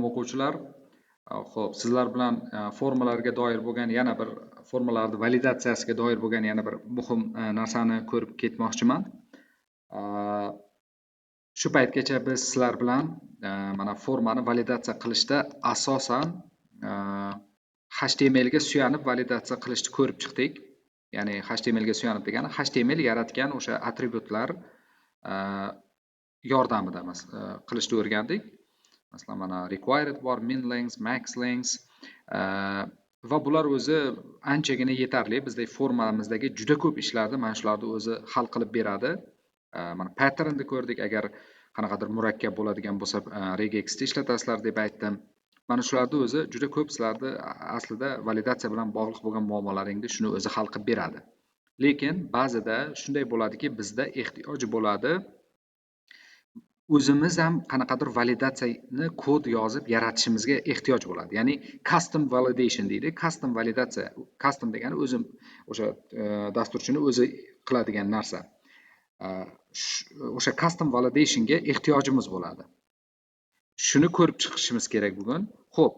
O'quvchilar, xo'p, sizlar bilan formalarga doir bo'lgan yana bir formalarni validatsiyasiga doir bo'lgan yana bir muhim narsani ko'rib ketmoqchiman. Shu paytgacha biz sizlar bilan mana formani validatsiya qilishda asosan HTML ga suyanib validatsiya qilishni ko'rib chiqdik. Ya'ni HTML ga suyanib degani HTML yaratgan o'sha atributlar yordamida qilishni o'rgandik. Masalan, mana required bor, min length, max length va bular o'zi anchagina yetarli. Bizdagi formamizdagi juda ko'p ishlarni mana shularni o'zi hal qilib beradi. Mana patternni ko'rdik. Agar qanaqadir murakkab bo'ladigan bo'lsa, regexni ishlatasizlar deb aytdim. Mana shularni o'zi juda ko'p sizlarni aslida validatsiya bilan bog'liq bo'lgan muammolaringni shuni o'zi hal qilib beradi. Lekin ba'zida shunday bo'ladiki, bizda ehtiyoj bo'ladi o'zimiz ham qanaqadir validatsiyani kod yozib yaratishimizga ehtiyoj bo'ladi. Ya'ni custom validation deydi. Custom validatsiya, custom degani o'zim o'sha dasturchini o'zi qiladigan narsa. O'sha custom validationga ehtiyojimiz bo'ladi. Shuni ko'rib chiqishimiz kerak bugun. Xo'p,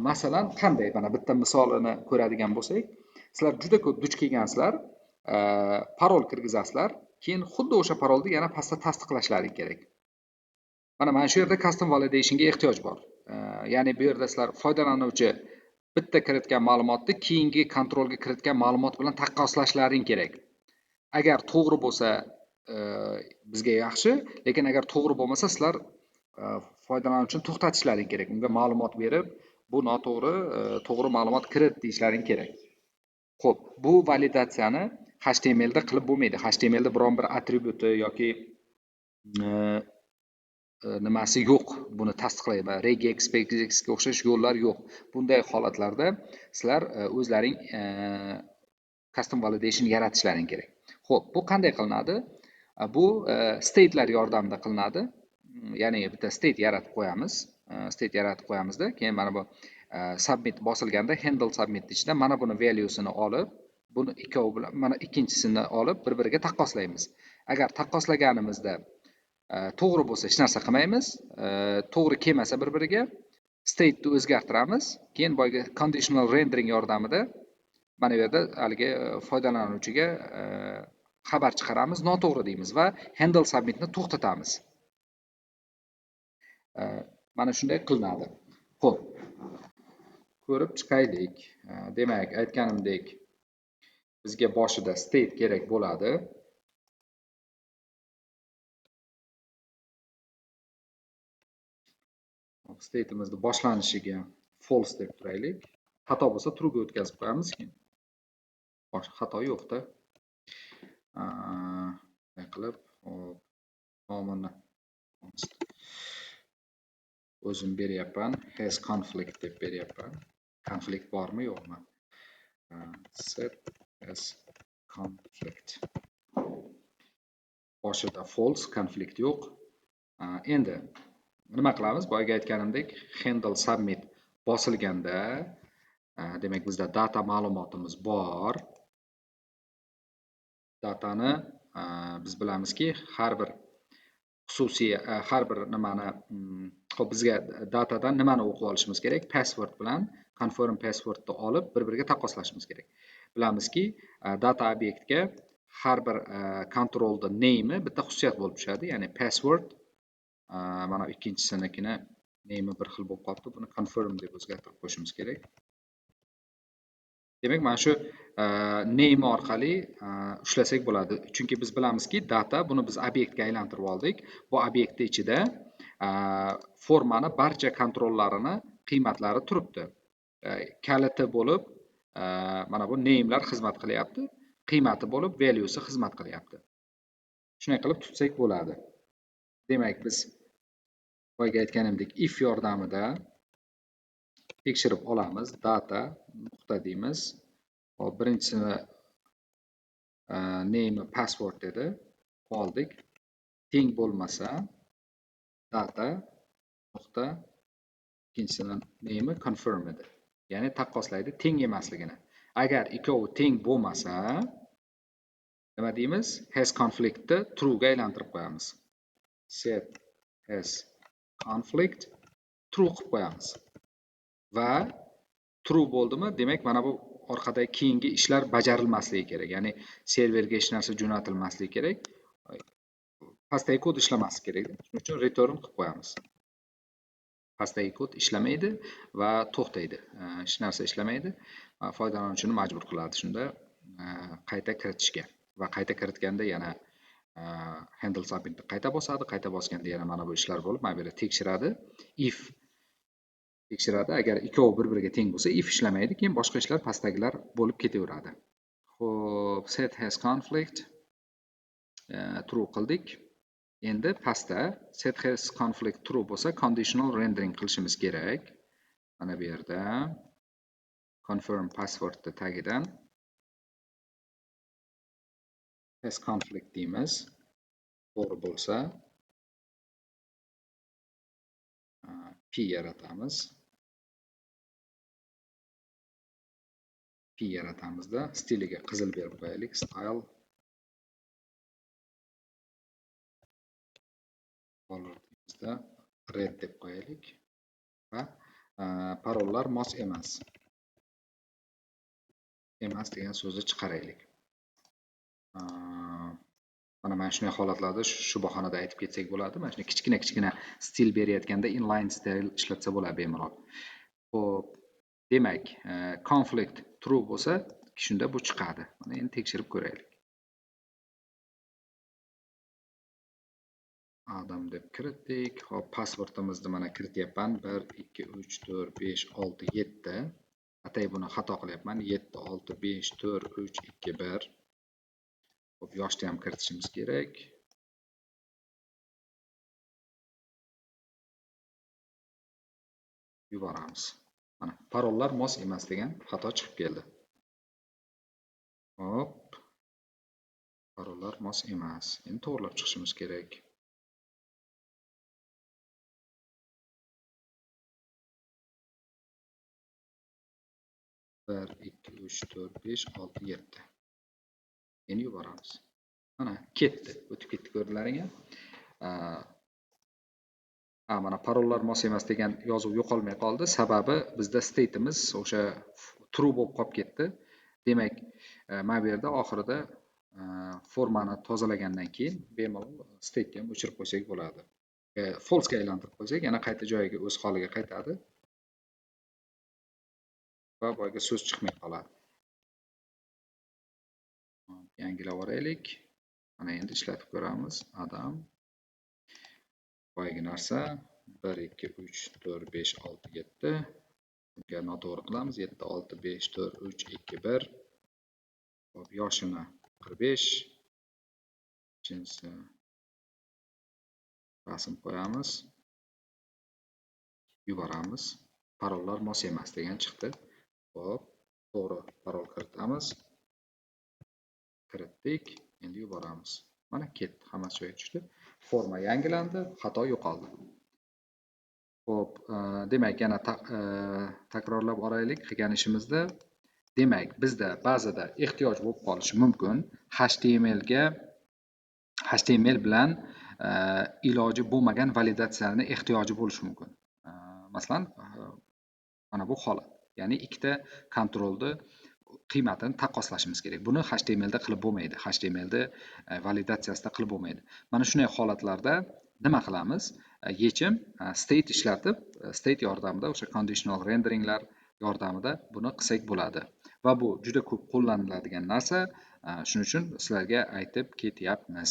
masalan, qanday? Mana bitta misolini ko'radigan bo'lsak, sizlar juda ko'p duch kelgansizlar, parol kirgizasizlar, keyin xuddi o'sha parolni yana pastda tasdiqlashlaring kerak. Mana shu yerda custom validationga ehtiyoj bor. Ya'ni bu yerda sizlar foydalanuvchi bitta kiritgan ma'lumotni keyingi kontrolga kiritgan ma'lumot bilan taqqoslashlaring kerak. Agar to'g'ri bo'lsa bizga yaxshi, lekin agar to'g'ri bo'lmasa sizlar foydalanuvchini to'xtatishlaring kerak. Unga ma'lumot berib, bu noto'g'ri, to'g'ri ma'lumot kirit deyishlaring kerak. Xo'p, bu validatsiyani HTML da qilib bo'lmaydi. HTML da biron bir atributi yoki nimasi yo'q, buni tasdiqlaydi. Regex, pgex ga o'xshash yo'llar yo'q. Bunday holatlarda sizlar o'zlaring custom validation yaratishlaring kerak. Xo'p, bu qanday qilinadi? Bu state'lar yordamida qilinadi. Ya'ni bitta state yaratib qo'yamiz. State yaratib qo'yamizda, keyin mana bu submit bosilganda handle submit ichida mana buni valuesini olib, buni ikkovi bilan mana ikkinchisini olib bir-biriga taqqoslaymiz. Agar taqqoslaganimizda to'g'ri bo'lsa hech narsa qilmaymiz. To'g'ri kelmasa bir-biriga state ni o'zgartiramiz. Keyin boyagi conditional rendering yordamida mana bu yerda haligi foydalanuvchiga xabar chiqaramiz, noto'g'ri deymiz va handle submit ni to'xtatamiz. Mana shunday qilinadi. Xo'p. Ko'rib chiqaylik. Demak, aytganimdek, bizga boshida state kerak bo'ladi. State'imizni boshlanishiga false deb turaylik. Xato bo'lsa true ga o'tkazib qo'yamiz keyin. Xato yo'q-da. Bunday qilib, nomini o'zim beryapman. Has conflict deb beryapman. Konflikt bormi yo'qmi? Set has conflict. Boshida false, konflikt yo'q. Endi nima qilamiz? Boyaga aytganimdek, handle submit bosilganda, demak bizda data ma'lumotimiz bor. Datani biz bilamizki, har bir xususiy har bir nimani, xo'p, bizga datadan nimani o'qib olishimiz kerak? Password bilan confirm passwordni olib bir-biriga taqqoslashimiz kerak. Bilamizki, data obyektga har bir controlda name'i bitta xususiyat bo'lib tushadi, ya'ni password. Mana ikkinchisinikini name'i bir xil bo'lib qolibdi. Buni confirm deb o'zgartirib qo'yishimiz kerak. Demak, mana shu name orqali ushlasak bo'ladi. Chunki biz bilamizki, data, buni biz obyektga aylantirib oldik. Bu obyektning ichida formani barcha kontrollarini qiymatlari turibdi. Kaliti bo'lib, mana bu name'lar xizmat qilyapti. Qiymati bo'lib, valuesi xizmat qilyapti. Shunday qilib tutsak bo'ladi. Demak, biz boyaga aytganimdek if yordamida tekshirib olamiz. Data nuqta deymiz. Hop, birinchisini name password dedi. Oldik. Teng bo'lmasa data nuqta ikkinchisining name confirm edi. Ya'ni taqqoslaydi teng emasligini. Agar ikkovi teng bo'lmasa nima deymiz? Has conflict ni true ga aylantirib qo'yamiz. Set has conflict true qilib qo'yamiz va true bo'ldimi, demak mana bu orqadagi keyingi ishlar bajarilmasligi kerak, ya'ni serverga hech narsa jo'natilmasligi kerak, pastdagi kod ishlamasligi kerak. Shuning uchun return qilib qo'yamiz. Pastdagi kod ishlamaydi va to'xtaydi, hech narsa ishlamaydi, foydalanuvchini majbur qiladi shunda qayta kiritishga va qayta kiritganda yana handle submitni qayta bosadi, qayta bosganda yana mana bu ishlar bo'lib, mana bu yerda tekshiradi, if tekshiradi. Agar ikkovi bir-biriga teng bo'lsa, if ishlamaydi, keyin boshqa ishlar pastdagilar bo'lib ketaveradi. Xo'p, set has conflict true qildik. Endi pastda set has conflict true bo'lsa, conditional rendering qilishimiz kerak. Mana bu yerda confirm password tagidan has conflict deymiz. To'g'ri bo'lsa p yaratamiz. P yaratamizda stiliga qizil berib qo'yaylik, style color deymizda red deb qo'yaylik va parollar mos emas degan so'zni chiqaraylik. Mana shunday holatlarda shu bahonada aytib ketsak bo'ladi. Mana shunday kichkina stil berayotganda inline style ishlatsa bo'ladi bemalol. Xo'p, demak, conflict true bo'lsa, shunda bu chiqadi. Mana endi tekshirib ko'raylik. Adam deb kiritdik. Hop, passwordimizni mana kirityapman. 1 2 3 4 5 6 7. Atay buni xato qilyapman. 7 6 5 4 3 2 1. Hop, yoshni ham kiritishimiz kerak. Yuboramiz. Mana parollar mos emas degan xato chiqib keldi. Hop. Parollar mos emas. Endi to'g'rilab chiqishimiz kerak. Bir, ikki, uch, to'rt, besh, olti, yetti. Endi yuboramiz. Mana ketdi, o'tib ketdi, ko'rdinglarmi? Mana parollar mos emas degan yozuv yo'qolmay qoldi. Sababi bizda state'imiz o'sha true bo'lib qolib ketdi. Demak, mana bu yerda oxirida formani tozalagandan keyin bemalol state'ni ham o'chirib qo'ysak bo'ladi. False ga aylantirib qo'ysak, yana qayta joyiga o'z holiga qaytadi va boyga so'z chiqmay qoladi. Yangilab olaylik. Mana endi ishlatib ko'ramiz. Adam boyagi narsa 1 2 3 4 5 6 7. Bunga noto'g'ri qilamiz. 7 6 5 4 3 2 1. Hop, yoshini 45. Jinsi rasm qo'yamiz. Yuboramiz. Parollar mos emas degan chiqdi. Hop, to'g'ri parol kiritamiz. Kiritdik. Endi yuboramiz. Mana ketdi, hammasi joyiga tushdi. Forma yangilandi, xato yo'qoldi. Xo'p, demak, yana takrorlab oraylik qilgan ishimizda. Demak, bizda ba'zida ehtiyoj bo'lib qolishi mumkin HTML bilan iloji bo'lmagan validatsiyani ehtiyoji bo'lishi mumkin. Masalan, mana bu holat. Ya'ni ikkita kontrolni qiymatini taqqoslashimiz kerak. Buni HTML da qilib bo'lmaydi. HTML da validatsiyasida qilib bo'lmaydi. Mana shunday holatlarda nima qilamiz? Yechim state ishlatib, state yordamida o'sha conditional renderinglar yordamida buni qilsak bo'ladi. Va bu juda ko'p qo'llaniladigan narsa. Shuning uchun sizlarga aytib ketyapmiz.